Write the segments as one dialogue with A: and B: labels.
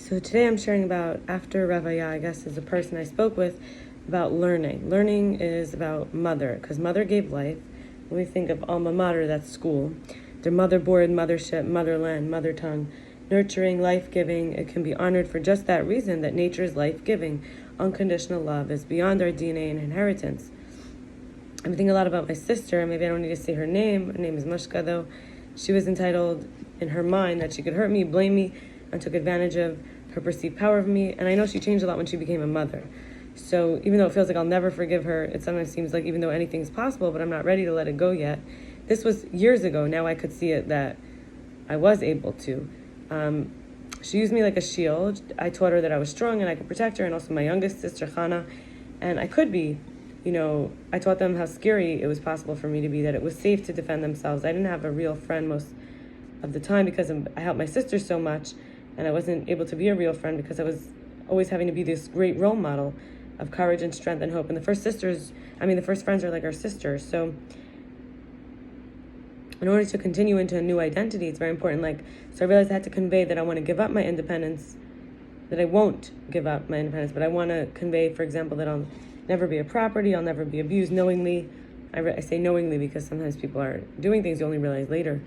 A: So today I'm sharing about, after Ravaya, I guess, is a person I spoke with, about learning. Learning is about mother, because mother gave life. When we think of alma mater, that's school. They're motherboard, mothership, motherland, mother tongue. Nurturing, life-giving, it can be honored for just that reason, that nature is life-giving. Unconditional love is beyond our DNA and inheritance. I'm thinking a lot about my sister. Maybe I don't need to say her name. Her name is Mushka, though. She was entitled in her mind that she could hurt me, blame me, and took advantage of her perceived power of me. And I know she changed a lot when she became a mother. So even though it feels like I'll never forgive her, it sometimes seems like even though anything's possible, but I'm not ready to let it go yet. This was years ago. Now I could see it that I was able to. She used me like a shield. I taught her that I was strong and I could protect her, and also my youngest sister, Hannah. And I could be, I taught them how scary it was possible for me to be, that it was safe to defend themselves. I didn't have a real friend most of the time because I helped my sister so much, and I wasn't able to be a real friend because I was always having to be this great role model of courage and strength and hope. And the first friends are like our sisters. So in order to continue into a new identity, it's very important. So I realized I had to convey that I want to give up my independence, that I won't give up my independence, but I want to convey, for example, that I'll never be a property, I'll never be abused knowingly. I say knowingly because sometimes people are doing things you only realize later.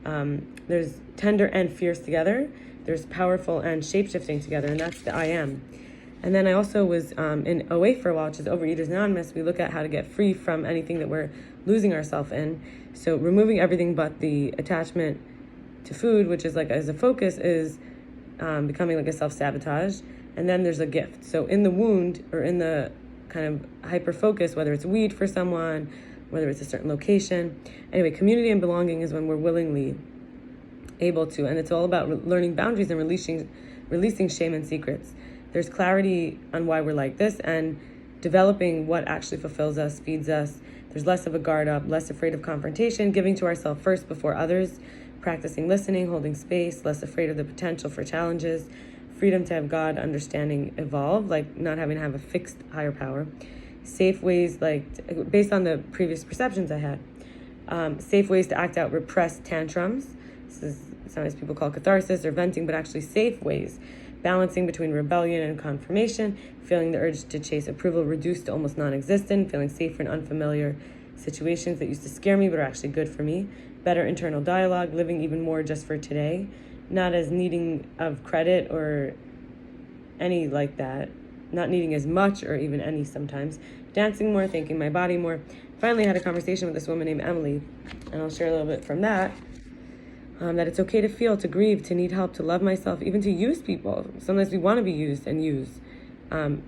A: There's tender and fierce together. There's powerful and shape-shifting together, and that's the I am. And then I also was in OA for a while, which is Overeaters Anonymous. We look at how to get free from anything that we're losing ourselves in. So removing everything but the attachment to food, which is as a focus, is becoming like a self-sabotage. And then there's a gift. So in the wound, or in the kind of hyper-focus, whether it's weed for someone, whether it's a certain location. Anyway, community and belonging is when we're willingly able to. And it's all about learning boundaries and releasing shame and secrets. There's clarity on why we're like this and developing what actually fulfills us, feeds us. There's less of a guard up, less afraid of confrontation, giving to ourselves first before others, practicing listening, holding space, less afraid of the potential for challenges, freedom to have God, understanding, evolve, not having to have a fixed higher power. Safe ways, based on the previous perceptions I had, safe ways to act out repressed tantrums. This is sometimes people call catharsis or venting, but actually safe ways. Balancing between rebellion and confirmation, feeling the urge to chase approval reduced to almost non-existent, feeling safer in unfamiliar situations that used to scare me but are actually good for me. Better internal dialogue, living even more just for today, not as needing of credit or any like that, not needing as much or even any sometimes. Dancing more, thanking my body more. Finally, I had a conversation with this woman named Emily, and I'll share a little bit from that. That it's okay to feel, to grieve, to need help, to love myself, even to use people. Sometimes we want to be used and used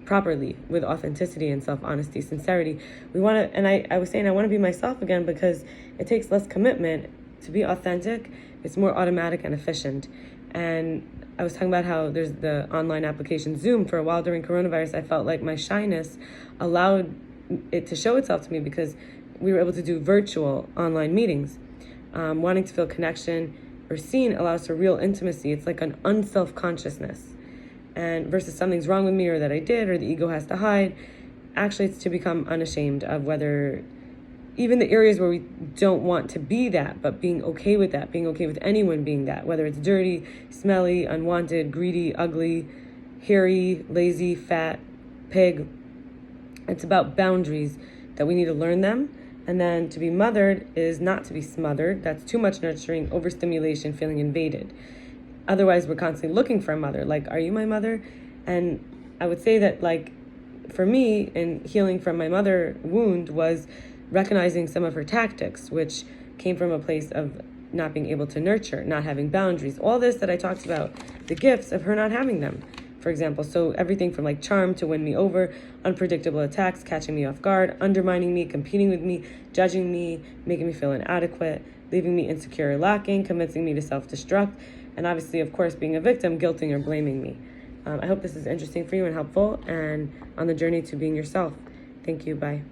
A: properly with authenticity and self-honesty, sincerity. We want to, and I was saying I want to be myself again because it takes less commitment to be authentic. It's more automatic and efficient. And I was talking about how there's the online application Zoom. For a while during coronavirus, I felt like my shyness allowed it to show itself to me because we were able to do virtual online meetings. Wanting to feel connection or seen allows for real intimacy. It's like an unself-consciousness. And versus something's wrong with me or that I did or the ego has to hide, actually it's to become unashamed of whether, even the areas where we don't want to be that, but being okay with that, being okay with anyone being that, whether it's dirty, smelly, unwanted, greedy, ugly, hairy, lazy, fat, pig. It's about boundaries that we need to learn them. And then to be mothered is not to be smothered. That's too much nurturing, overstimulation, feeling invaded. Otherwise, we're constantly looking for a mother. Are you my mother? And I would say that, for me, in healing from my mother wound was recognizing some of her tactics, which came from a place of not being able to nurture, not having boundaries. All this that I talked about, the gifts of her not having them, for example. So everything from charm to win me over, unpredictable attacks, catching me off guard, undermining me, competing with me, judging me, making me feel inadequate, leaving me insecure or lacking, convincing me to self-destruct, and obviously, of course, being a victim, guilting or blaming me. I hope this is interesting for you and helpful and on the journey to being yourself. Thank you. Bye.